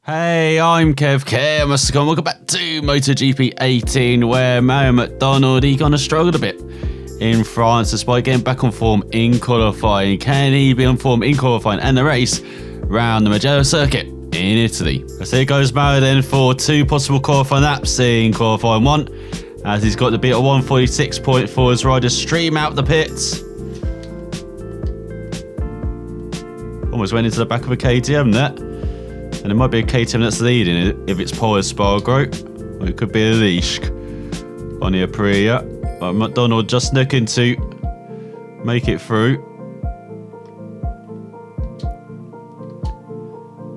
Hey, I'm ElusiveKev, welcome back to MotoGP 18, where McDonald, he kind of struggled a bit in France despite getting back on form in qualifying. Can he be on form in qualifying and the race round the Mugello circuit in Italy? So here goes Mario then for two possible qualifying laps in qualifying one, as he's got to beat a 146.4 as riders stream out the pits. Almost went into the back of a KTM there. And it might be a KTM that's leading it if it's Paul Espargaro, or it could be a Leash on the Aprilia. But McDonald just looking to make it through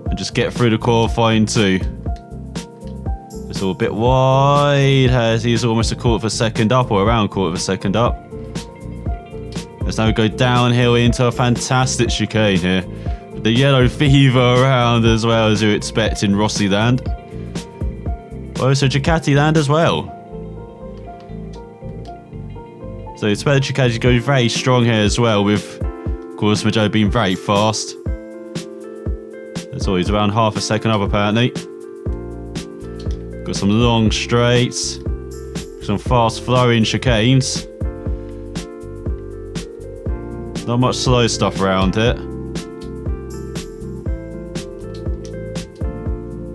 and just get through the qualifying too. It's all a bit wide as he's almost a quarter of a second up, or around a quarter of a second up. Let's now go downhill into a fantastic chicane here. The yellow fever around as well, as you expect in Rossi land. Also Ducati land as well. So expect Ducati to go very strong here as well, with of course Mugello being very fast. That's always around half a second up apparently. Got some long straights, some fast flowing chicanes. Not much slow stuff around here.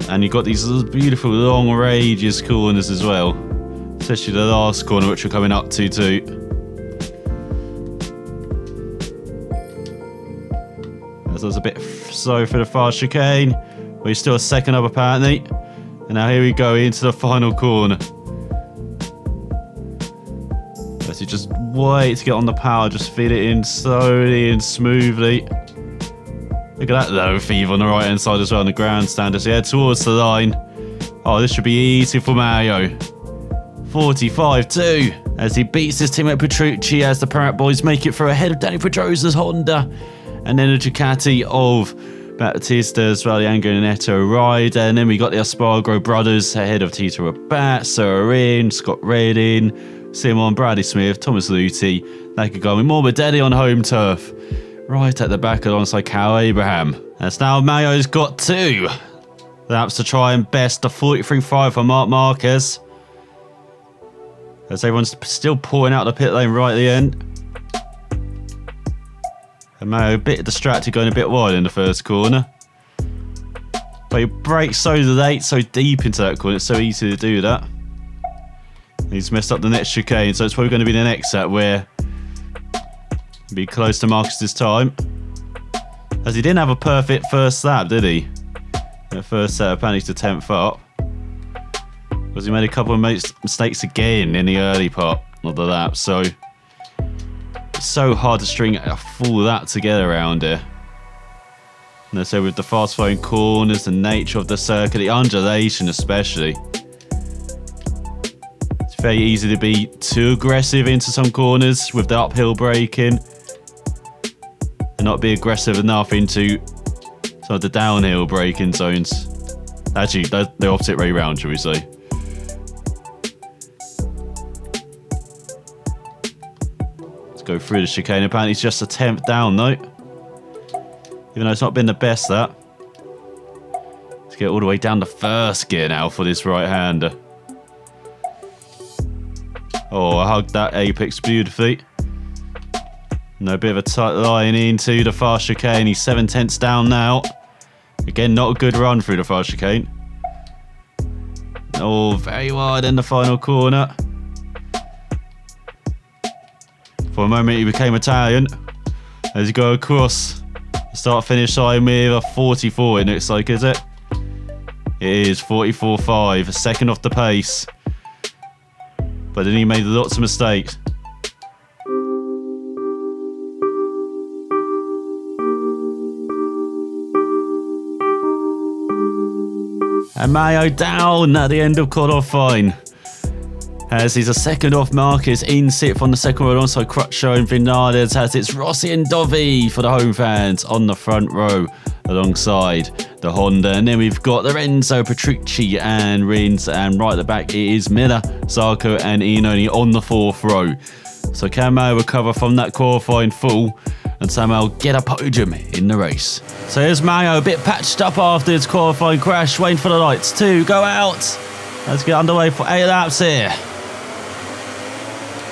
And you've got these beautiful long radius corners as well, especially the last corner which we're coming up to too. As there's a bit slow for the fast chicane, but he's still a second up apparently. And now here we go into the final corner. As you just wait to get on the power, just feed it in slowly and smoothly. Look at that low fever on the right hand side as well on the grandstand as he heads towards the line. Oh, this should be easy for Mario. 45-2 as he beats his teammate Petrucci, as the Parrot boys make it through ahead of Danny Pedrosa's Honda. And then a Ducati of Battista as well, the Angelo Neto rider. And then we got the Espargaro brothers ahead of Tito Rabat, Sorin, Scott Redding, Simon, Bradley Smith, Thomas Luthi, Nakagami Morbidelli on home turf. Right at the back alongside Cal Abraham. As now Mayo's got two laps to try and best the 43.5 for Marc Marquez. As everyone's still pouring out the pit lane right at the end. And Mayo a bit distracted going a bit wide in the first corner. But he brakes so late, so deep into that corner, it's so easy to do that. And he's messed up the next chicane, so it's probably going to be the next set where be close to Marcus this time, as he didn't have a perfect first lap, did he? The first set apparently to 10th up, because he made a couple of mistakes again in the early part of the lap. So it's so hard to string a full lap together around here. And so with the fast flowing corners, the nature of the circuit, the undulation especially, it's very easy to be too aggressive into some corners with the uphill braking, and not be aggressive enough into some of the downhill braking zones. Actually, the opposite way round, shall we say. Let's go through the chicane. Apparently it's just a 10th down though, even though it's not been the best that. Let's get all the way down to first gear now for this right-hander. Oh, I hugged that apex beautifully. No, bit of a tight line into the fast chicane. He's 7/10 down now. Again, not a good run through the fast chicane. Oh, very wide in the final corner. For a moment, he became Italian as you go across the start-finish line with a 44. It looks like, is it? It is 44.5, a second off the pace. But then he made lots of mistakes. And Mayo down at the end of qualifying, as he's a second off Marquez in 6th on the second row alongside Crutchlow and Vinales, as it's Rossi and Dovi for the home fans on the front row alongside the Honda. And then we've got Lorenzo, Petrucci and Rins, and right at the back it is Miller, Zarco and Iannone on the 4th row. So can Mayo recover from that qualifying fall and somehow get a podium in the race. So here's Mario, a bit patched up after his qualifying crash, waiting for the lights to go out. Let's get underway for 8 laps here.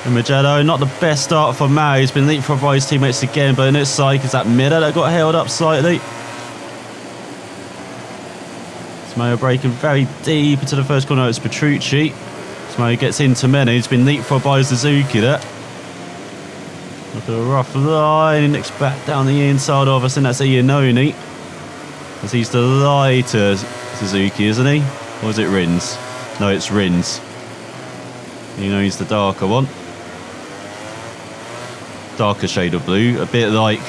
And Mugello, not the best start for Mario. He's been leapfrogged by his teammates again, but in its side is that Miller that got held up slightly. Mario braking very deep into the first corner. It's Petrucci. Mario gets into Mena. He's been leapfrogged by Suzuki there. Look at a rough line. He nicks back down the inside of us, and that's Iannone. As he's the lighter Suzuki, isn't he? Or is it Rins? No, it's Rins. He's the darker one. Darker shade of blue. A bit like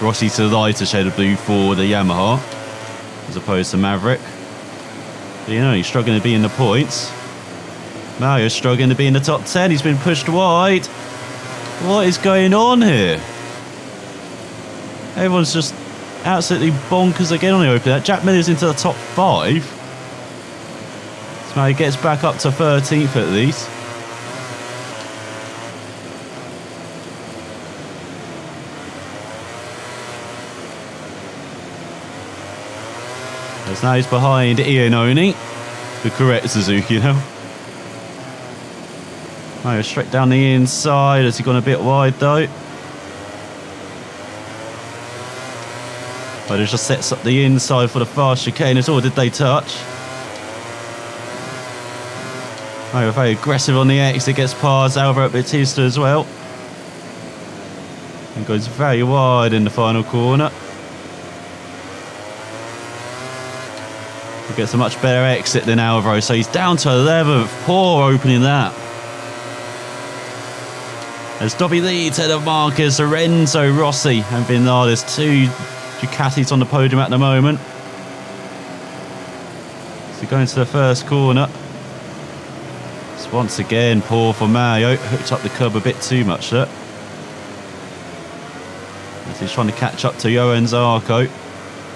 Rossi to the lighter shade of blue for the Yamaha, as opposed to Maverick. But, he's struggling to be in the points. Mario's struggling to be in the top 10. He's been pushed wide. What is going on here? Everyone's just absolutely bonkers again on the opener. Jack Miller's into the top 5. So Mario gets back up to 13th at least. As now he's behind Iannone, the correct Suzuki now. Mario straight down the inside. Has he gone a bit wide though? But it just sets up the inside for the fast chicane as well. Did they touch? Mario very aggressive on the exit. Gets past Alvaro Bautista as well. And goes very wide in the final corner. He gets a much better exit than Alvaro. So he's down to 11th. Poor opening lap. As Dobby leads ahead of Marquez, Lorenzo Rossi and Vinales, 2 Ducatis on the podium at the moment. So going to the first corner. So once again, poor for Mario. Hooked up the curb a bit too much there. As he's trying to catch up to Johan Zarco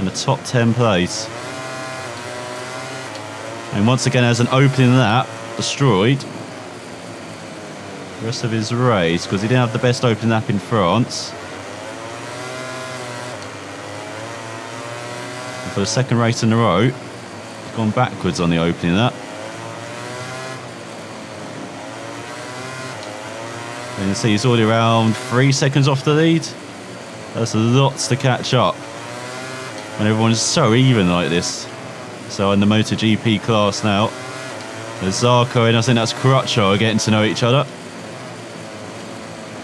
in the top 10 place. And once again, as an opening lap, destroyed the rest of his race because he didn't have the best opening lap in France. And for the second race in a row, he's gone backwards on the opening lap. And you can see he's already around 3 seconds off the lead. That's lots to catch up when everyone's so even like this. So in the MotoGP class now, there's Zarco and I think that's Crutcho are getting to know each other.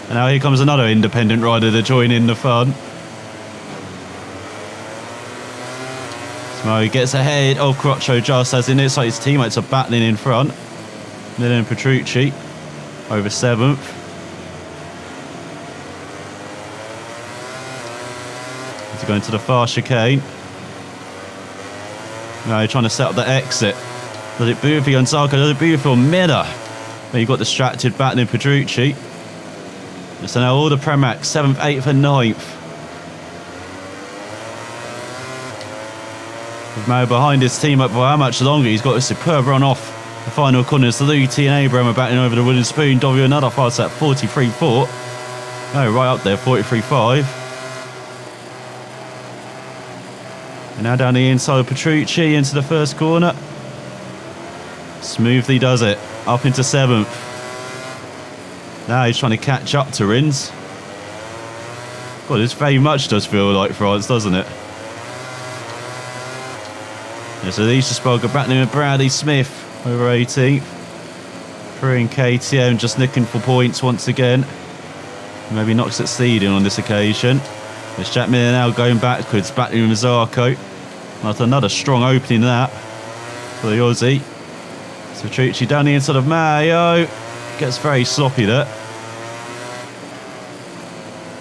And now here comes another independent rider to join in the fun. So he gets ahead of Crutcho just as in it's like his teammates are battling in front. Miller and Petrucci over 7th. He's going to the fast chicane. Now trying to set up the exit. Does it beautifully on Zarco? Does it beautifully on Miller? But he got distracted battling Petrucci. So now all the Premacs, 7th, 8th and 9th. With Mario behind his team up for how much longer. He's got a superb run off the final corners. Luti and Abraham are battling over the wooden spoon. Dovi another fast at 43.4. Oh, right up there, 43.5. And now down the inside of Petrucci into the first corner. Smoothly does it. Up into 7th. Now he's trying to catch up to Rins. God, this very much does feel like France, doesn't it? Yeah, so these just spoke battling with Bradley Smith over 18th. Prue and KTM just nicking for points once again. Maybe not succeeding on this occasion. There's Jack Miller now going backwards, battling with Zarco. Not another strong opening lap for the Aussie. So Petrucci down the inside of Mario. Gets very sloppy there.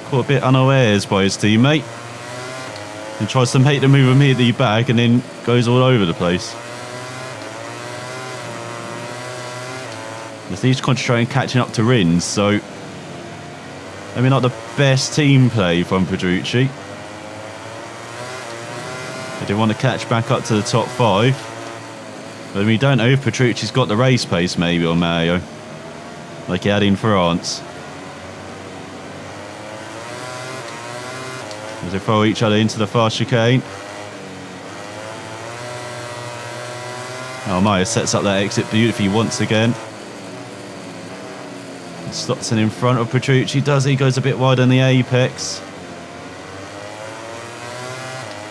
Caught a bit unawares by his teammate. And tries to make the move immediately back and then goes all over the place. He's concentrating catching up to Rins, so maybe not the best team play from Petrucci. They did want to catch back up to the top 5. But we don't know if Petrucci's got the race pace maybe on Mario, like he had in France. they throw each other into the fast chicane. Oh, Maya sets up that exit beautifully once again. Slots in front of Petrucci, does he? Goes a bit wide on the apex.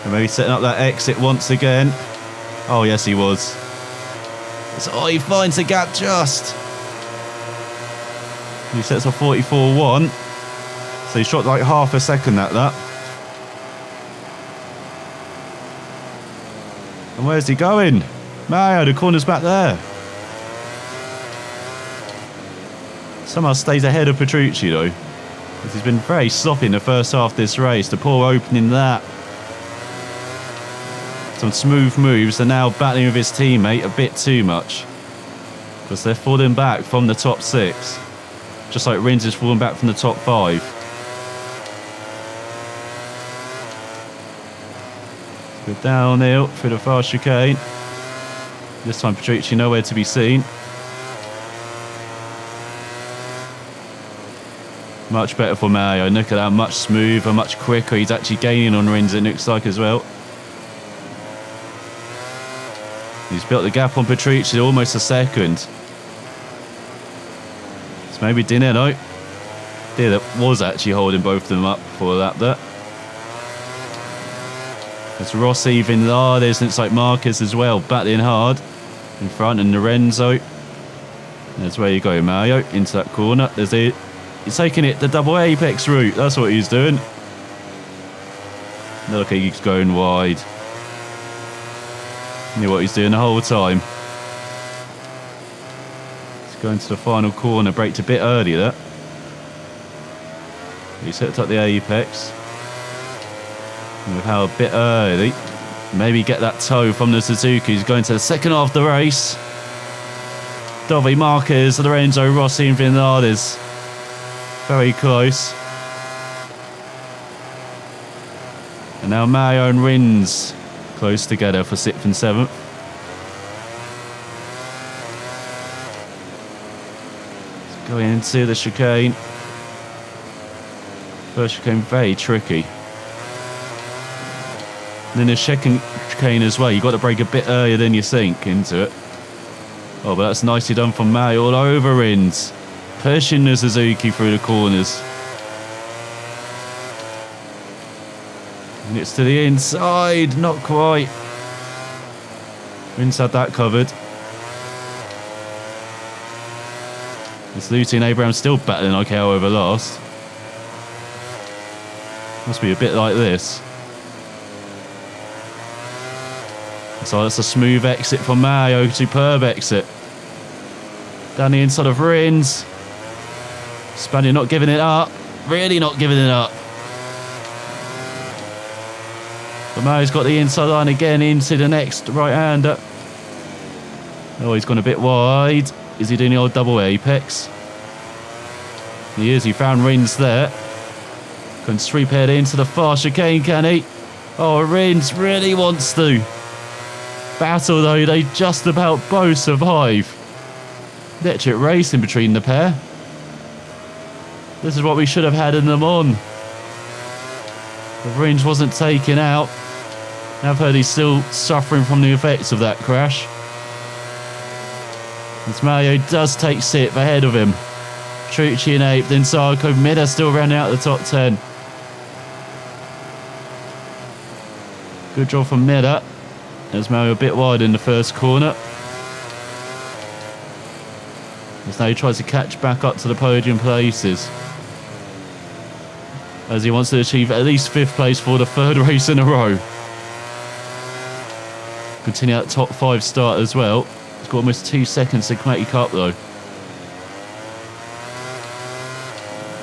And maybe setting up that exit once again. Oh, yes, he was. Oh, he finds the gap just. He sets a 44.1. So he shot like half a second at that. And where's he going? Mario, the corner's back there. Somehow stays ahead of Petrucci though. Because he's been very sloppy in the first half of this race. The poor opening that. Some smooth moves, and now battling with his teammate a bit too much. Because they're falling back from the top 6. Just like Rins is falling back from the top 5. Go downhill through the fast chicane. This time Petrucci nowhere to be seen. Much better for Mario. Look at that, much smoother, much quicker. He's actually gaining on Rins, it looks like, as well. He's built the gap on Petrucci almost a second. So maybe Dineno. That was actually holding both of them up for that there. It's Rossi, Vinales, and it's like Marquez as well, battling hard in front, and Lorenzo. That's where you go, Mario, into that corner. There's it. He's taking it the double apex route. That's what he's doing. Look, he's going wide. Knew what he's doing the whole time. He's going to the final corner. Braked a bit early there. He set up the apex. And with how a bit early, maybe get that toe from the Suzuki. He's going to the second half of the race. Dovi, Marquez, Lorenzo, Rossi and Vinales. Very close. And now Mario and Rins close together for 6th and 7th. Going into the chicane. First chicane very tricky. And then the second chicane as well. You've got to brake a bit earlier than you think into it. Oh, but that's nicely done from Mario all over Rins. Pushing the Suzuki through the corners. And it's to the inside, not quite. Rins had that covered. It's Lucy and Abraham still battling like hell over last. Must be a bit like this. So that's a smooth exit from Mario, superb exit. Down the inside of Rins. Spaniard not giving it up, really not giving it up. But Mario's got the inside line again into the next right-hander. Oh, he's gone a bit wide. Is he doing the old double apex? He is, he found Rins there. Going sweep head into the fast chicane, can he? Oh, Rins really wants to. Battle though, they just about both survive. Electric racing between the pair. This is what we should have had in them on. The Rins wasn't taken out. I've heard he's still suffering from the effects of that crash. As Mario does take 6th ahead of him. Petrucci in 8th, then Sarko. Mida still rounding out the top 10. Good job from Mida. As Mario a bit wide in the first corner. As now he tries to catch back up to the podium places. As he wants to achieve at least 5th place for the 3rd race in a row. Continue that top 5 start as well. He's got almost 2 seconds to make up though.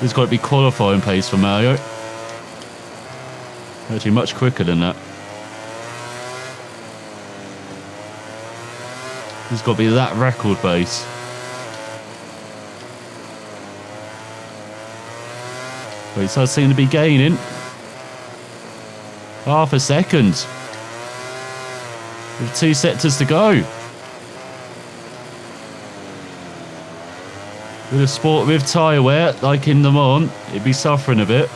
This has got to be qualifying pace for Mario. Actually much quicker than that. This has got to be that record pace. But it does seem to be gaining. Half a second. With 2 sectors to go. With a sport with tyre wear, like in Le Mans, it'd be suffering a bit.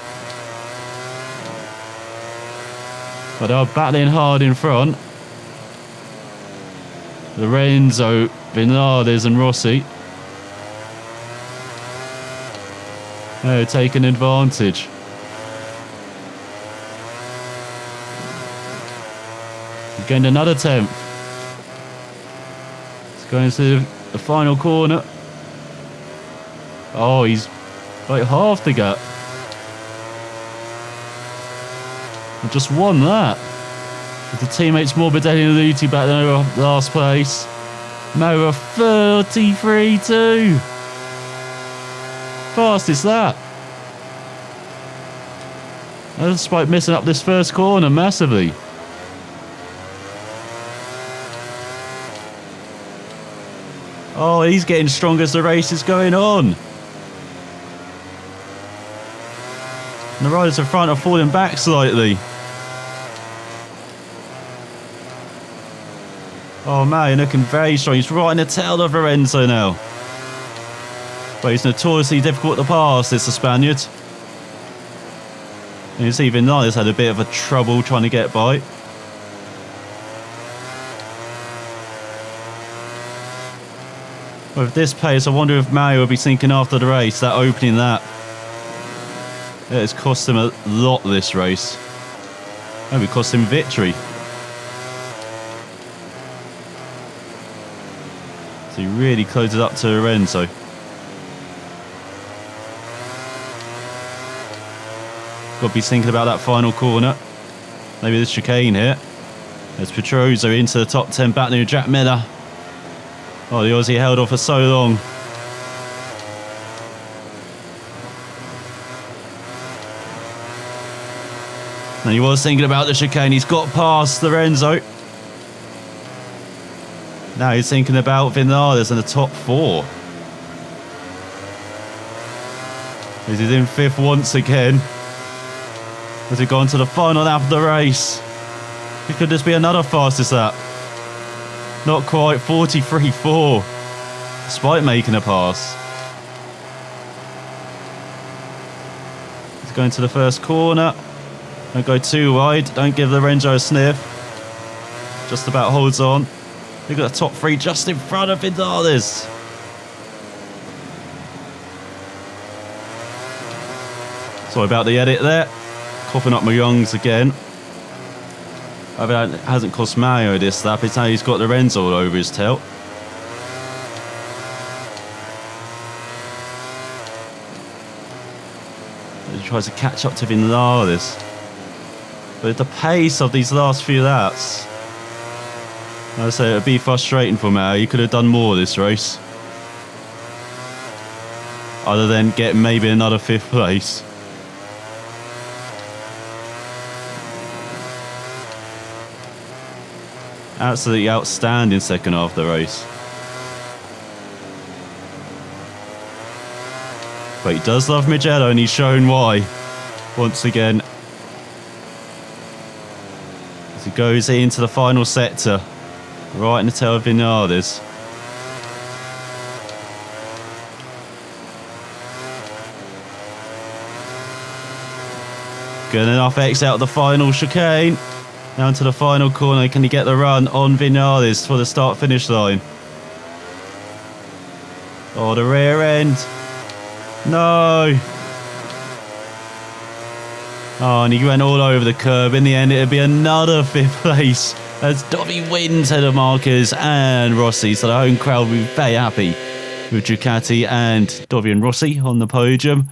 But they are battling hard in front. Lorenzo, Vinales and Rossi. They're taking advantage. Gained another 10th. It's going to the final corner. Oh, he's like half the gap. I just won that. With the teammates Morbidelli and Luti back there last place. Mara 33-2. Fastest that. Despite messing up this first corner massively. Oh, he's getting stronger as the race is going on. And the riders in front are falling back slightly. Oh man, looking very strong. He's right in the tail of Lorenzo now. But he's notoriously difficult to pass, this the Spaniard. And you see Vinales had a bit of a trouble trying to get by. With this pace, I wonder if Mario will be sinking after the race, that opening lap. It has cost him a lot this race. Maybe cost him victory. So he really closed it up to Lorenzo. Got to be thinking about that final corner. Maybe the chicane here. There's Pedrosa into the top 10, battling with Jack Miller. Oh, the Aussie held off for so long. And he was thinking about the chicane. He's got past Lorenzo. Now he's thinking about Vinales in the top 4. He's in 5th once again. As we go on to the final lap of the race. It could just be another fastest lap. Not quite, 43.4. Despite making a pass. He's going to the first corner. Don't go too wide. Don't give Lorenzo a sniff. Just about holds on. Look at the top 3 just in front of Vinales. Sorry about the edit there. Coughing up my lungs again. I mean, it hasn't cost Mario this lap. It's how he's got Lorenzo all over his tail. He tries to catch up to Vinales. But at the pace of these last few laps, I say it'd be frustrating for Mario. He could have done more this race. Other than get maybe another 5th place. Absolutely outstanding second half of the race. But he does love Mugello, and he's shown why. Once again. As he goes into the final sector. Right in the tail of Vinales. Good enough X out of the final chicane. Down to the final corner. Can he get the run on Vinales for the start-finish line? Oh, the rear end. No. Oh, and he went all over the curb. In the end, it'd be another 5th place as Dobby wins ahead of Marquez and Rossi. So the home crowd will be very happy with Ducati and Dobby and Rossi on the podium.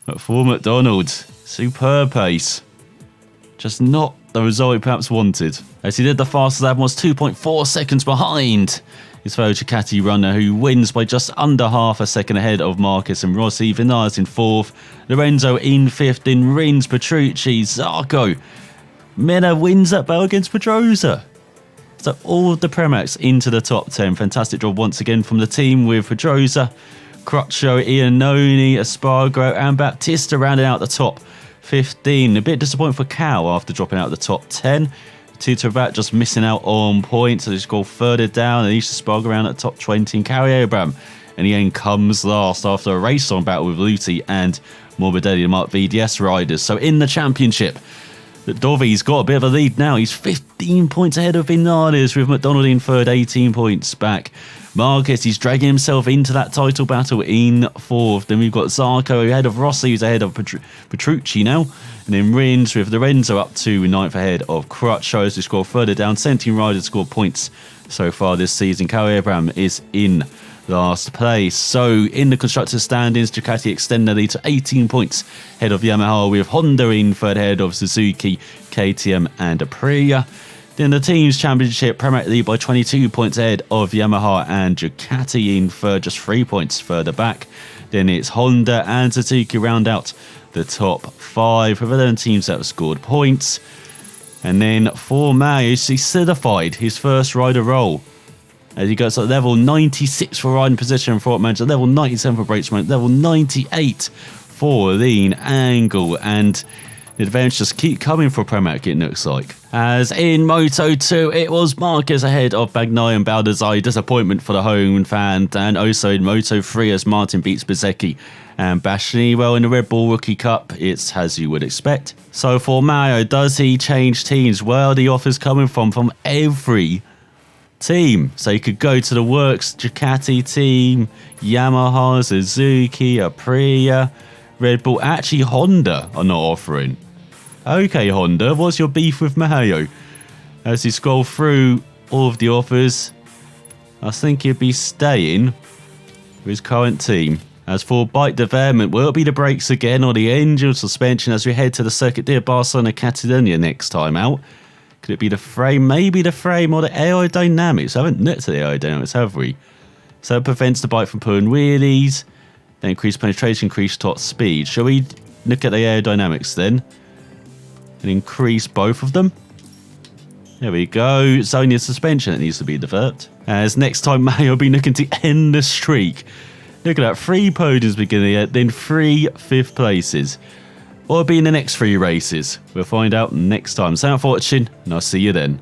But for McDonald, superb pace. Just not the result he perhaps wanted. As he did the fastest lap, was 2.4 seconds behind his fellow Ducati runner, who wins by just under half a second ahead of Marquez and Rossi. Vinales in 4th, Lorenzo in 5th, in Rins, Petrucci, Zarco. Miller wins that battle against Pedrosa. So all of the Premacs into the top 10. Fantastic job once again from the team with Pedrosa, Crutcho, Iannone, Espargaro and Baptista rounding out the top 15. A bit disappointing for Cal after dropping out of the top 10. Tito Rabat just missing out on points, so just go further down. And Isha Sparg around at top 20. And Carrie Abraham in the end comes last after a race-on battle with Luti and Morbidelli, the Mark VDS riders. So in the championship, Dovi's got a bit of a lead now. He's 15 points ahead of Vinales with McDonald in third, 18 points back. Marquez, he's dragging himself into that title battle in fourth. Then we've got Zarco ahead of Rossi, who's ahead of Petrucci now. And then Rins with Lorenzo up to ninth ahead of Crutch. As we scroll further down, 17 riders scored points so far this season. Kyle Abraham is in last place. So in the constructors standings, Ducati extend their lead to 18 points ahead of Yamaha, with Honda in third ahead of Suzuki, KTM and Aprilia. Then the teams championship, Premier League by 22 points ahead of Yamaha and Ducati in third, just 3 points further back. Then it's Honda and Suzuki round out the top 5 with 11 teams that have scored points. And then for Marius, he solidified his first rider role as he goes to level 96 for riding position for manager, level 97 for brakes manager, level 98 for lean angle, and the advantage just keep coming for Pramac, it looks like. As in Moto 2, it was Marquez ahead of Bagnaia and Baldassarre. Disappointment for the home fan. And also in Moto 3 as Martin beats Bezzecchi and Bastianini. Well, in the Red Bull Rookie Cup, it's as you would expect. So for Mario, does he change teams? Well, the offer's coming from every team. So you could go to the Works Ducati team, Yamaha, Suzuki, Aprilia, Red Bull. Actually, Honda are not offering. Okay, Honda, what's your beef with Mayo? As you scroll through all of the offers, I think he'd be staying with his current team. As for bike development, will it be the brakes again or the engine suspension as we head to the Circuit de Barcelona Catalunya next time out? Could it be the frame? Maybe the frame or the aerodynamics. I haven't looked at the aerodynamics, have we? So it prevents the bike from pulling wheelies, then increase penetration, increase top speed. Shall we look at the aerodynamics then? And increase both of them? There we go. It's only a suspension that needs to be developed. As next time, Mayo will be looking to end the streak. Look at that. 3 podiums beginning, then 3 fifth places. What will be in the next 3 races? We'll find out next time. Thanks for watching, and I'll see you then.